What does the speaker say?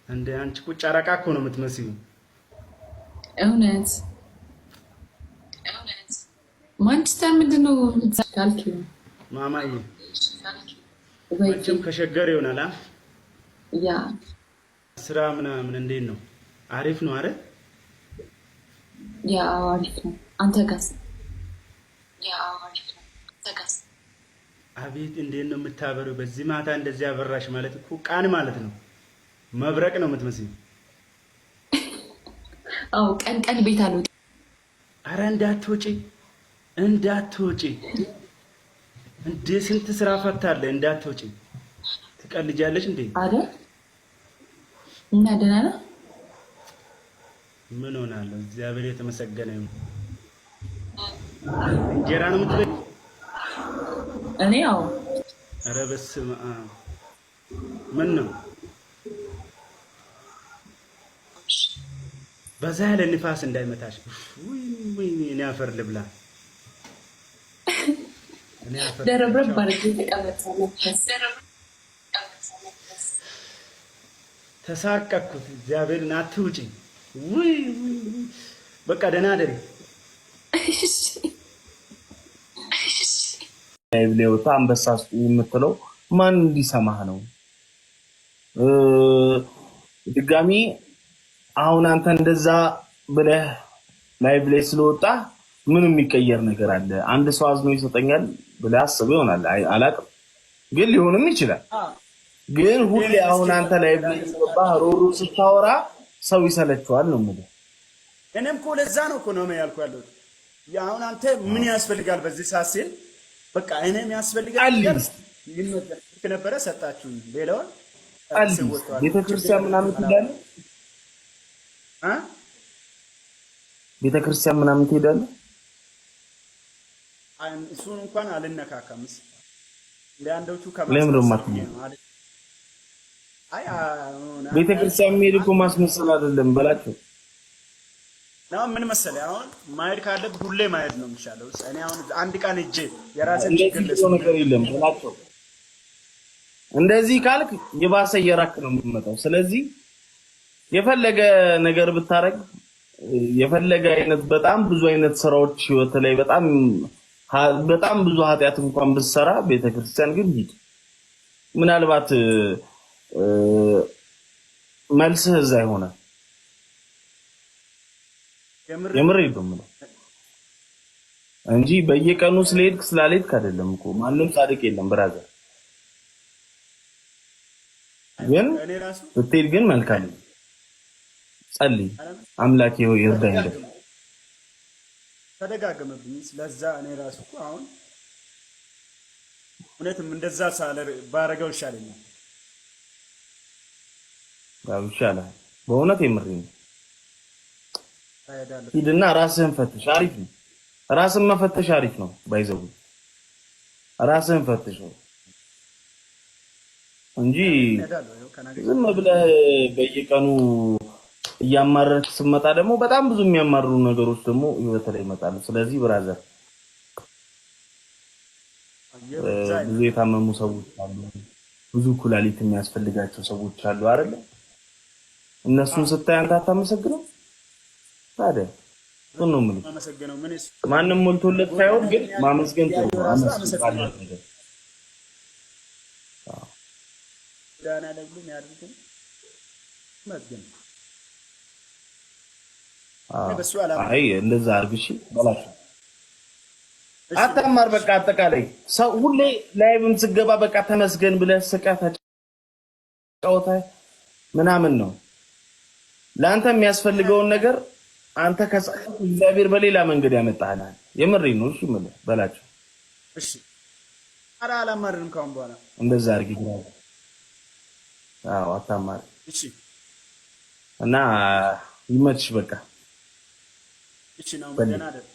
እንደ አንቺ እኮ ጨረቃ እኮ ነው የምትመስዪው። እውነት ማንቸስተር ምንድን ነው ካልኪው ማማዬ መቼም ከሸገር ይሆናል። ያ ስራ ምናምን እንዴት ነው? አሪፍ ነው አይደል? ያ አሪፍ ነው። አንተ ጋስ? አቤት እንዴት ነው የምታበረው! በዚህ ማታ እንደዚህ አበራሽ ማለት እኮ ቃን ማለት ነው። መብረቅ ነው የምትመስዪው። አዎ ቀን ቀን ቤት አልወጣም። አረ እንዳትወጪ እንዳትወጪ፣ እንዴ ስንት ስራ ፈታለ። እንዳትወጪ። ትቀልጃለሽ እንዴ? አይደል? እና ደህና ነህ? ምን ሆናለሁ? እግዚአብሔር የተመሰገነ ይሁን። እንጀራ ነው የምትበይ? እኔ ያው ኧረ በስመ አብ። ምን ነው በዛ ያለ ንፋስ እንዳይመታሽ። ወይ እኔ አፈር ልብላ። ደረብረብ ባረግ ተቀመጣለህ። ተሳቀቅኩት። እግዚአብሔርን አትውጪ። ወይ በቃ ደህና አደሪ። አይብሌውታ አንበሳ የምትለው ማን እንዲሰማህ ነው? ድጋሚ አሁን አንተ እንደዛ ብለህ ላይቭ ላይ ስለወጣ ምን የሚቀየር ነገር አለ? አንድ ሰው አዝኖ ይሰጠኛል ብለህ አስበህ ይሆናል። አላውቅም፣ ግን ሊሆንም ይችላል። ግን ሁሌ አሁን አንተ ላይቭ ላይ ስለወጣህ ሮሮ ስታወራ ሰው ይሰለችዋል ነው የምልህ። እኔም እኮ ለዛ ነው እኮ ነው ያልኩህ ያለሁት። አሁን አንተ ምን ያስፈልጋል በዚህ ሰዓት ሲል በቃ እኔም ያስፈልጋል ነበረ ሰጣችሁ። ሌላውን ቤተክርስቲያን ምናምን ትሄዳለህ? ቤተክርስቲያን ምናምን ትሄዳለህ? እሱን እንኳን አልነካካም። ለአንዶቹ ለምን ነው የማትሄጂው? ቤተክርስቲያን የሚሄድ እኮ ማስመሰል አይደለም በላቸው። ነው ምን መሰለህ፣ አሁን ማሄድ ካለብህ ሁሌ ማሄድ ነው የሚሻለው። እኔ አሁን አንድ ቀን እጄ የራሴን ችግር ነገር የለም በላቸው። እንደዚህ ካልክ የባሰ እየራክ ነው የምትመጣው። ስለዚህ የፈለገ ነገር ብታረግ የፈለገ አይነት በጣም ብዙ አይነት ስራዎች ህይወት ላይ በጣም ብዙ ኃጢያት እንኳን ብትሰራ ቤተክርስቲያን ግን ሂድ። ምናልባት መልስህ እዛ ይሆናል። የምር ይደም ነው እንጂ በየቀኑ ስለሄድክ ስላልሄድክ አይደለም እኮ። ማንም ጻድቅ የለም ብራዘር። ግን ብትሄድ ግን መልካም ነው። ጸልይ፣ አምላኬ ሆይ እርዳኝ። ተደጋገመብኝ። ስለዛ እኔ ራሱ እኮ አሁን እውነትም እንደዛ ሳለ ባረገው ይሻለኛል። ያው ይሻላል በእውነት የምሬን። ሂድና ራስህን ፈትሽ። አሪፍ ነው። ራስህን መፈተሽ አሪፍ ነው። ባይዘው ራስህን ፈትሽ እንጂ ዝም ብለህ በየቀኑ እያማረርክ ስትመጣ ደግሞ በጣም ብዙ የሚያማርሩ ነገሮች ደግሞ ህይወት ላይ ይመጣሉ። ስለዚህ ብራዘር ብዙ የታመሙ ሰዎች አሉ፣ ብዙ ኩላሊት የሚያስፈልጋቸው ሰዎች አሉ አይደል? እነሱን ስታይ አንተ አታመሰግነው? ታዲያ ምን ነው የምልህ? ማንም ሞልቶለት ሳይሆን ግን ማመስገን ጥሩ ነው። አመስግናለሁ ነገር ዳና ለግሉም ያድርግም መስገን አይ እንደዛ አርግሽ በላቸው። አታማር በቃ አጠቃላይ ሰው ሁሌ ላይቭም ስገባ በቃ ተመስገን ብለህ ስቀህ ተጫውተህ ምናምን ነው። ለአንተ የሚያስፈልገውን ነገር አንተ ከጻፈህ እግዚአብሔር በሌላ መንገድ ያመጣሃል። የምሬን ነው። እሺ ማለት በላቸው። እሺ አራ አላማርንም ካሁን በኋላ እንደዛ አርጊ ብራዘር። አዎ አታማር። እሺ እና ይመችሽ በቃ። እሺ ነው ደህና አይደል?